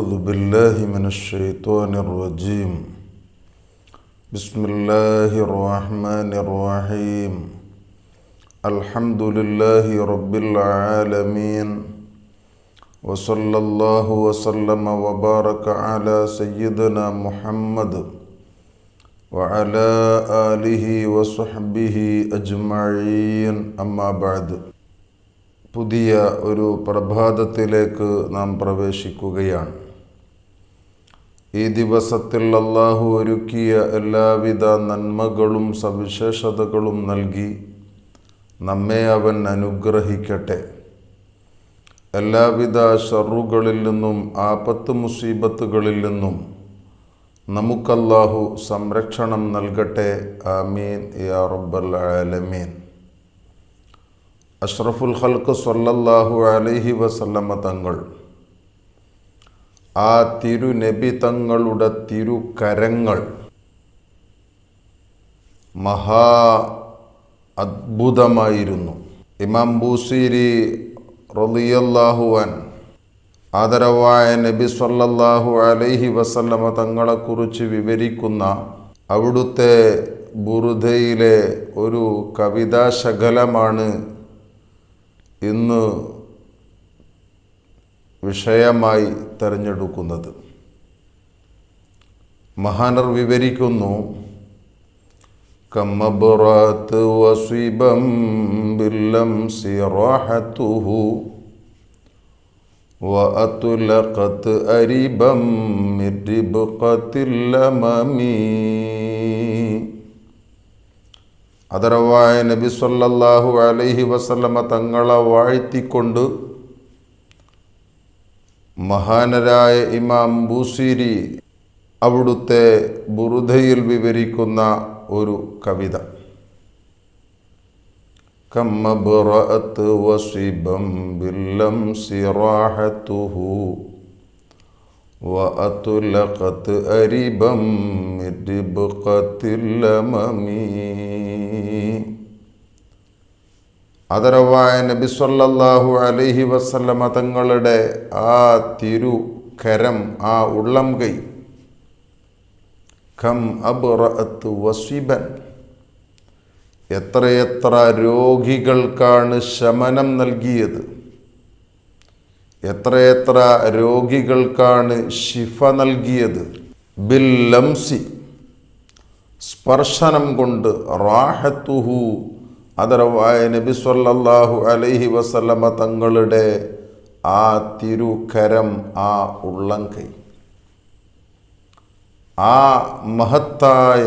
أعوذ بالله من الشيطان الرجيم. بسم الله الرحمن الرحيم. الحمد لله رب العالمين، وصلى الله وسلم وبارك على سيدنا محمد وعلى آله وصحبه أجمعين. أما بعد. പുതിയ ഒരു പ്രഭാതത്തിലേക്ക് നാം പ്രവേശിക്കുകയാണ്. ഈ ദിവസത്തിൽ അല്ലാഹു ഒരുക്കിയ എല്ലാവിധ നന്മകളും സവിശേഷതകളും നൽകി നമ്മെ അവൻ അനുഗ്രഹിക്കട്ടെ. എല്ലാവിധ ഷറുകളിൽ നിന്നും ആപത്ത് മുസീബത്തുകളിൽ നിന്നും നമുക്കല്ലാഹു സംരക്ഷണം നൽകട്ടെ. ആമീൻ യാ റബ്ബൽ ആലമീൻ. അഷ്റഫുൽ ഖൽഖ് സ്വല്ലല്ലാഹു അലൈഹി വസല്ലമ തങ്ങൾ ആ തിരുനബി തങ്ങളുടെ തിരുകരങ്ങൾ മഹാ അദ്ഭുതമായിരുന്നു. ഇമാം ബൂസീരി റളിയല്ലാഹു അൻ ആദരവായ നബി സ്വല്ലല്ലാഹു അലൈഹി വസല്ലമ തങ്ങളെക്കുറിച്ച് വിവരിക്കുന്ന അവിടുത്തെ ബുറുദയിലെ ഒരു കവിതാശകലമാണ് ഇന്ന് വിഷയമായി തിരഞ്ഞെടുക്കുന്നത്. മഹാനർ വിവരിക്കുന്നു, കമ്മബ്റാത്ത് വസ്വിബം ബില്ലംസി റാഹത്തുഹു വഅത്ലഖത് അരിബം മിർബഖത്തിൽ ലമമി. ആദരവായ നബി സല്ലല്ലാഹു അലൈഹി വസല്ലമ തങ്ങളെ വാഴ്ത്തിക്കൊണ്ട് മഹാനരായ ഇമാം ബൂസീരി അവിടുത്തെ ബുറുദയിൽ വിവരിക്കുന്ന ഒരു കവിത. കമ്മബ്റഅത്ത് വസ്വിബം ബില്ലംസി റാഹത്തുഹു വഅത്ലഖത് അരിബം മിർബഖത്തിൽ ലമമി. ആദരവായ നബി സല്ലല്ലാഹു അലൈഹി വസല്ലമ തങ്ങളുടെ ആ തിരുകരം, ആ ഉള്ളം കൈ, കം അബ്റഅത്ത് വസ്വിബൻ, എത്രയെത്ര രോഗികൾക്കാണ് ശമനം നൽകിയത്, എത്രയെത്ര രോഗികൾക്കാണ് ശിഫ നൽകിയത്. ബില്ലംസി, സ്പർശനം കൊണ്ട്, റാഹത്തുഹു, ആദരവായ നബി സല്ലല്ലാഹു അലൈഹി വസല്ലമ തങ്ങളുടെ ആ തിരുകരം, ആ ഉള്ളംകൈ, ആ മഹത്തായ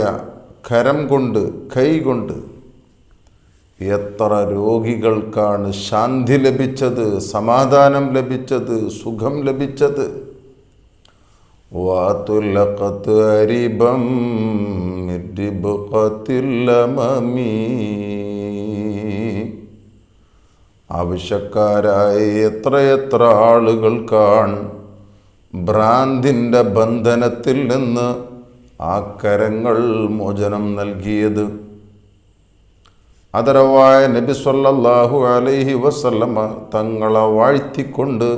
കരം കൊണ്ട്, കൈ കൊണ്ട് എത്ര രോഗികൾക്കാണ് ശാന്തി ലഭിച്ചത്, സമാധാനം ലഭിച്ചത്, സുഖം ലഭിച്ചത്. വഅത്ലഖത് അരിബം മിർബഖത്തിൽ ലമമി. ആവശ്യക്കാരായ എത്രയെത്ര ആളുകൾക്കാണ് ഭ്രാന്തിൻ്റെ ബന്ധനത്തിൽ നിന്ന് ആ കരങ്ങൾ മോചനം നൽകിയത്. ആദരവായ നബി സല്ലല്ലാഹു അലൈഹി വസല്ലമ തങ്ങളെ വാഴ്ത്തിക്കൊണ്ട്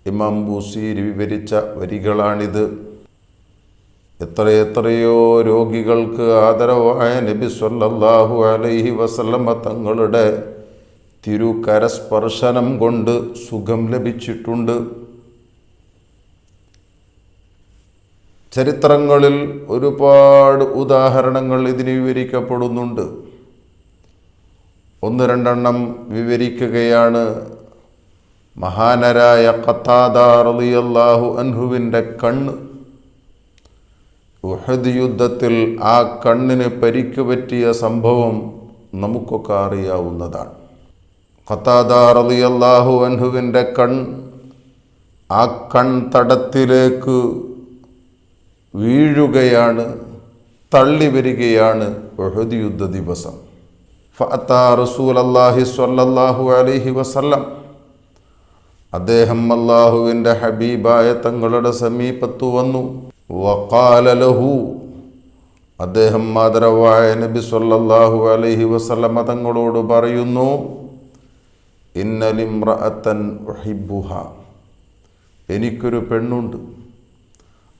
ഇമാം ബൂസീരി വിവരിച്ച വരികളാണിത്. എത്രയെത്രയോ രോഗികൾക്ക് ആദരവായ നബി സല്ലല്ലാഹു അലൈഹി വസല്ലമ തങ്ങളുടെ തിരുകരസ്പർശനം കൊണ്ട് സുഖം ലഭിച്ചിട്ടുണ്ട്. ചരിത്രങ്ങളിൽ ഒരുപാട് ഉദാഹരണങ്ങൾ ഇതിന് വിവരിക്കപ്പെടുന്നുണ്ട്. ഒന്ന് രണ്ടെണ്ണം വിവരിക്കുകയാണ്. മഹാനരായ ഖത്താദ റളിയല്ലാഹു അൻഹുവിൻ്റെ കണ്ണ്, ഉഹദ് യുദ്ധത്തിൽ ആ കണ്ണിന് പരിക്ക് പറ്റിയ സംഭവം നമുക്കൊക്കെ അറിയാവുന്നതാണ്. ഖത്താദ റളിയല്ലാഹു അൻഹുവിൻ്റെ ആ കൺതടത്തിലേക്ക് വീഴുകയാണ്, തള്ളി വരികയാണ് ഉഹദ് യുദ്ധ ദിവസം. ഫഅതാ റസൂലല്ലാഹി സ്വല്ലല്ലാഹു അലൈഹി വസല്ലം, അദ്ദേഹം അല്ലാഹുവിൻ്റെ ഹബീബായ തങ്ങളുടെ സമീപത്തു വന്നു. വഖാല ലഹു, അദ്ദേഹം ആദരവായ നബി സ്വല്ലല്ലാഹു അലൈഹി വസല്ലമ തങ്ങളോട് പറയുന്നു, ഇന്നലിംറഅതൻ ഉഹിബ്ബുഹ, എനിക്കൊരു പെണ്ണുണ്ട്,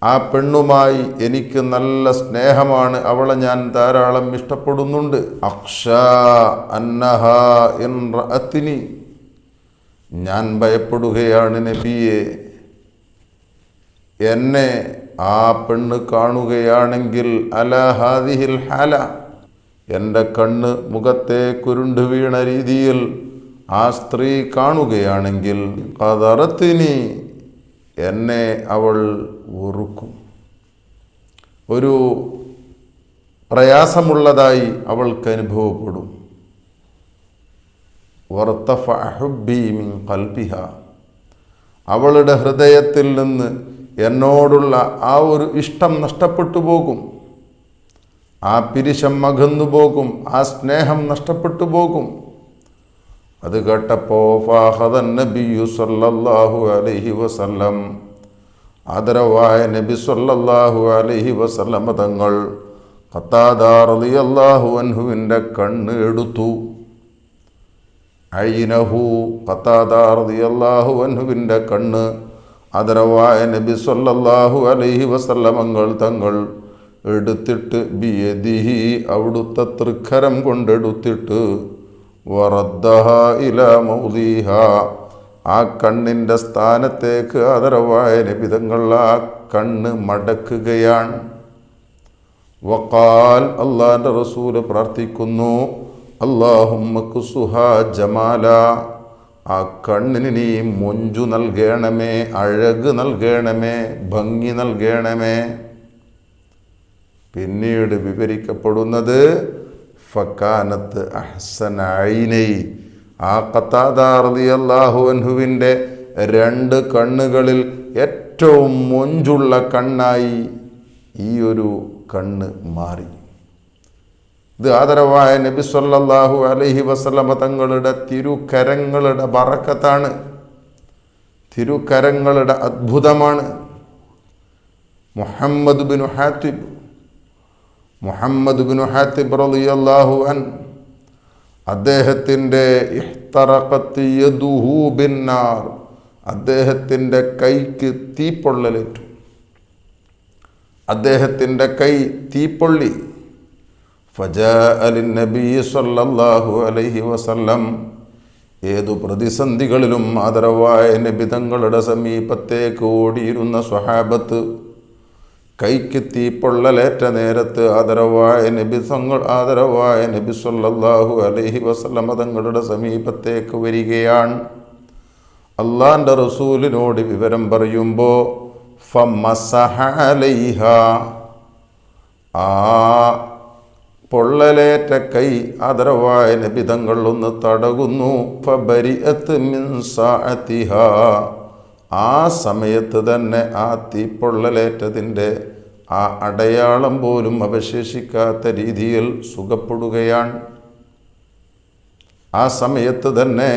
ആ പെണ്ണുമായി എനിക്ക് നല്ല സ്നേഹമാണ്, അവളെ ഞാൻ ധാരാളം ഇഷ്ടപ്പെടുന്നുണ്ട്. അഖ്ഷാ അന്നഹാ ഇൻ റഅത്നി, ഞാൻ ഭയപ്പെടുകയാണ് നബിയെ, എന്നെ ആ പെണ്ണ് കാണുകയാണെങ്കിൽ അലാ ഹാദിഹിൽ ഹാല, എൻ്റെ കണ്ണ് മുഖത്തെ കുരുണ്ടു വീണ രീതിയിൽ ആ സ്ത്രീ കാണുകയാണെങ്കിൽ ഖദറത്തിനി, എന്നെ അവൾ വെറുക്കും, ഒരു പ്രയാസമുള്ളതായി അവൾക്ക് അനുഭവപ്പെടും. വർതഫഅ ഹുബ്ബി മിൻ ഖൽബിഹ, അവളുടെ ഹൃദയത്തിൽ നിന്ന് എന്നോടുള്ള ആ ഒരു ഇഷ്ടം നഷ്ടപ്പെട്ടു പോകും, ആ പിരിശം അകന്നു പോകും, ആ സ്നേഹം നഷ്ടപ്പെട്ടു പോകും. അത് കേട്ടപ്പോൾ ഫഅഖദൻ നബിയ്യു സല്ലല്ലാഹു അലൈഹി വസല്ലം, ആദരവായ നബി സല്ലല്ലാഹു അലൈഹി വസല്ലം തങ്ങൾ ഖത്താദ റളിയല്ലാഹു അൻഹുവിൻ്റെ കണ്ണ് എടുത്തു. ഐനഹു, ഖത്താദ റളിയല്ലാഹു അൻഹുവിൻ്റെ കണ്ണ് ആദരവായ നബി സല്ലല്ലാഹു അലൈഹി വസല്ലം തങ്ങൾ എടുത്തിട്ട് ബിയദിഹി, അവിടുത്തെ തൃക്കരം കൊണ്ടെടുത്തിട്ട് വറദ്ദഹ ഇലാ മൗദിഹ, ആ കണ്ണിൻ്റെ സ്ഥാനത്തേക്ക് ആദരവായ നബി തങ്ങൾ ആ കണ്ണ് മടക്കുകയാണ്. വഖാൽ, അല്ലാഹുവിൻ്റെ റസൂൽ പ്രാർത്ഥിക്കുന്നു, അല്ലാഹുമ്മ കുസുഹാ ജമാല, ആ കണ്ണിന് നീ മൊഞ്ചു നൽകണമേ, അഴക് നൽകണമേ, ഭംഗി നൽകണമേ. പിന്നീട് വിവരിക്കപ്പെടുന്നത് ഫക്കാനത്ത് അഹ്സന ഐനൈ, ആ ഖത്താദ റളിയല്ലാഹു അൻഹുവിൻ്റെ രണ്ട് കണ്ണുകളിൽ ഏറ്റവും മൊഞ്ചുള്ള കണ്ണായി ഈ ഒരു കണ്ണ് മാറി. ഇത് ആദരവായ നബി സല്ലല്ലാഹു അലൈഹി വസല്ലമ തങ്ങളുടെ തിരുക്കരങ്ങളുടെ ബറക്കത്താണ്, തിരുക്കരങ്ങളുടെ അത്ഭുതമാണ്. മുഹമ്മദ് ബിൻ ഹാത്തിബ് റളിയല്ലാഹു അൻ, അദ്ദേഹത്തിൻ്റെ ഇഹ്തറഖത്ത് യദുഹു ബിന്നാർ, അദ്ദേഹത്തിൻ്റെ കൈക്ക് തീപ്പൊള്ളലേറ്റു, അദ്ദേഹത്തിൻ്റെ കൈ തീപ്പൊള്ളി. ഫജാഅ ലിന്നബി സല്ലല്ലാഹു അലൈഹി വസല്ലം, ഏതു പ്രതിസന്ധികളിലും ആദരവായ നബി തങ്ങളുടെ സമീപത്തേക്ക് ഓടിയിരുന്ന സ്വഹാബത്ത് കൈക്ക് തീപ്പൊള്ളലേറ്റ നേരത്ത് ആദരവായ നബി സല്ലല്ലാഹു അലൈഹി വസല്ലം തങ്ങളുടെ സമീപത്തേക്ക് വരികയാണ്. അള്ളാൻ്റെ റസൂലിനോട് വിവരം പറയുമ്പോൾ ഫമസഹ അലൈഹ, ആ പൊള്ളലേറ്റ കൈ ആദരവായ നബി തങ്ങൾ ഒന്ന് തടകുന്നു. ഫബരിഅത്ത് മിൻ സാഅതിഹ, ആ സമയത്ത് തന്നെ ആ തീപ്പൊള്ളലേറ്റതിൻ്റെ ആ അടയാളം പോലും അവശേഷിക്കാത്ത രീതിയിൽ സുഖപ്പെടുകയാണ്. ആ സമയത്ത് തന്നെ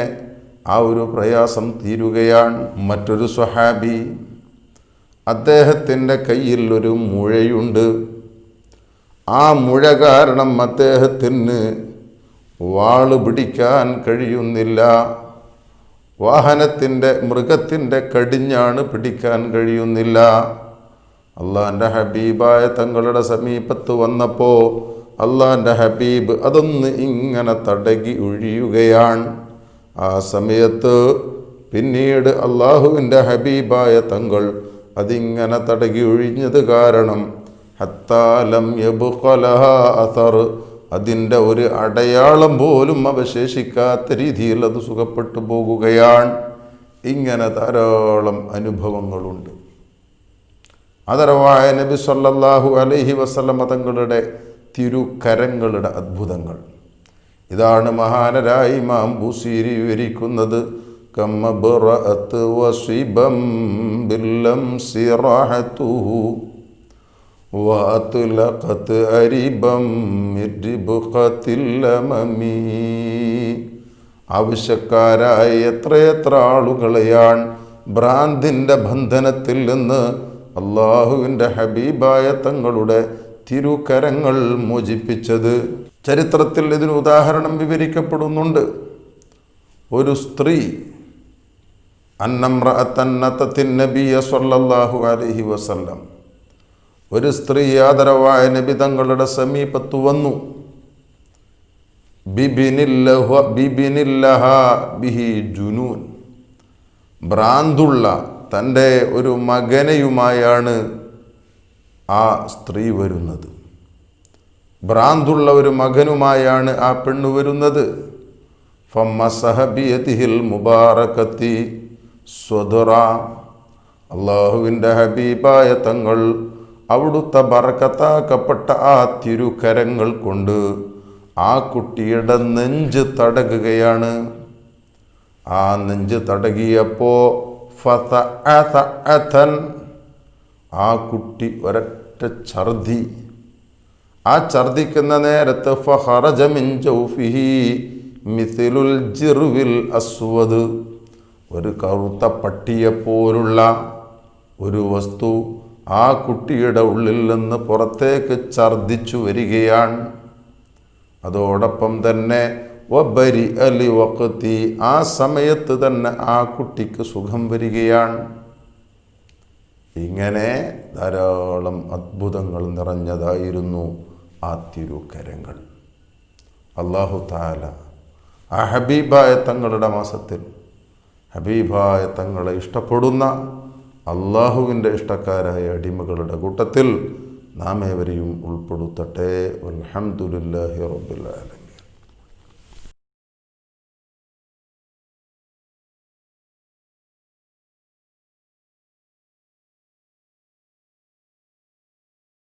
ആ ഒരു പ്രയാസം തീരുകയാണ്. മറ്റൊരു സ്വഹാബി, അദ്ദേഹത്തിൻ്റെ കയ്യിൽ ഒരു മുഴയുണ്ട്. ആ മുഴ കാരണം അദ്ദേഹത്തിന് വാള് പിടിക്കാൻ കഴിയുന്നില്ല, മൃഗത്തിൻ്റെ കടിഞ്ഞാണ് പിടിക്കാൻ കഴിയുന്നില്ല. അള്ളാൻ്റെ ഹബീബായ തങ്ങളുടെ സമീപത്ത് വന്നപ്പോൾ അള്ളാൻ്റെ ഹബീബ് അതൊന്ന് ഇങ്ങനെ തടകി ഒഴിയുകയാണ്. ആ സമയത്ത് പിന്നീട് അള്ളാഹുവിൻ്റെ ഹബീബായ തങ്ങൾ അതിങ്ങനെ തടകി ഒഴിഞ്ഞത് കാരണം ഹത്താലം യബ്ഖലഹാ അഥർ, അതിൻ്റെ ഒരു അടയാളം പോലും അവശേഷിക്കാത്ത രീതിയിൽ അത് സുഖപ്പെട്ടു പോകുകയാണ്. ഇങ്ങനെ ധാരാളം അനുഭവങ്ങളുണ്ട്. ആദരവായ നബി സല്ലല്ലാഹു അലൈഹി വസല്ലം തങ്ങളുടെ തിരുക്കരങ്ങളുടെ അത്ഭുതങ്ങൾ. ഇതാണ് മഹാനരായ ഇമാം ബുസീരി വിവരിക്കുന്നത്. കമ്മബ്റഅത്ത് വസിബം ബില്ലംസി റാഹതുഹു വഅത്ലഖത് അരിബം മിർബഖത്തിൽ ലമമി. ആവശ്യക്കാരായ എത്രയെത്ര ആളുകളെയാണ് ഭ്രാന്തിൻ്റെ ബന്ധനത്തിൽ നിന്ന് അള്ളാഹുവിൻ്റെ ഹബീബായ തങ്ങളുടെ തിരുക്കരങ്ങൾ മോചിപ്പിച്ചത്. ചരിത്രത്തിൽ ഇതിന് ഉദാഹരണം വിവരിക്കപ്പെടുന്നുണ്ട്. ഒരു സ്ത്രീ അന്നംറഅത്തൻ അത്തത്തിൻ നബിയ സ്വല്ലല്ലാഹു അലൈഹി വസല്ലം, ഒരു സ്ത്രീ ആദരവായ നബി തങ്ങളുടെ സമീപത്ത് വന്നു. ബിബിനില്ലഹ ബിഹി ജുനൂൻ, ഭ്രാന്തുള്ള തൻ്റെ ഒരു മകനെയുമായാണ് ആ സ്ത്രീ വരുന്നത്. ഭ്രാന്തുള്ള ഒരു മകനുമായാണ് ആ പെണ്ണ് വരുന്നത്. ഫമസഹ ബിയദിഹിൽ മുബാറകത്തി സ്വദറ, അള്ളാഹുവിൻ്റെ ഹബീബായ തങ്ങൾ അവിടുത്തെ ബറക്കത്താക്കപ്പെട്ട ആ തിരുകരങ്ങൾ കൊണ്ട് ആ കുട്ടിയുടെ നെഞ്ച് തടകുകയാണ്. ആ നെഞ്ച് തടകിയപ്പോൾ ഫതഅതഅതൻ, ആ കുട്ടി ഒരൊറ്റ ഛർദി. ആ ഛർദിക്കുന്ന നേരത്ത് ഫഖറജ മിൻ ജൗഫിഹി മിഥിലുൽ ജിർവിൽ അസ്വദ്, ഒരു കറുത്ത പട്ടിയെപ്പോലുള്ള ഒരു വസ്തു ആ കുട്ടിയുടെ ഉള്ളിൽ നിന്ന് പുറത്തേക്ക് ഛർദിച്ചു വരികയാണ്. അതോടൊപ്പം തന്നെ വബരി അലി വഖതി, ആ സമയത്ത് തന്നെ ആ കുട്ടിക്ക് സുഖം വരികയാണ്. ഇങ്ങനെ ധാരാളം അത്ഭുതങ്ങൾ നിറഞ്ഞതായിരുന്നു ആ തിരുക്കരങ്ങൾ. അല്ലാഹു തആല ആ ഹബീബായ തങ്ങളുടെ മാസത്തിൽ ഹബീബായ തങ്ങളെ ഇഷ്ടപ്പെടുന്ന അള്ളാഹുവിൻ്റെ ഇഷ്ടക്കാരായ അടിമകളുടെ കൂട്ടത്തിൽ നാം ഏവരെയും ഉൾപ്പെടുത്തട്ടെ. വൽഹംദുലില്ലാഹി റബ്ബിൽ ആലമീൻ.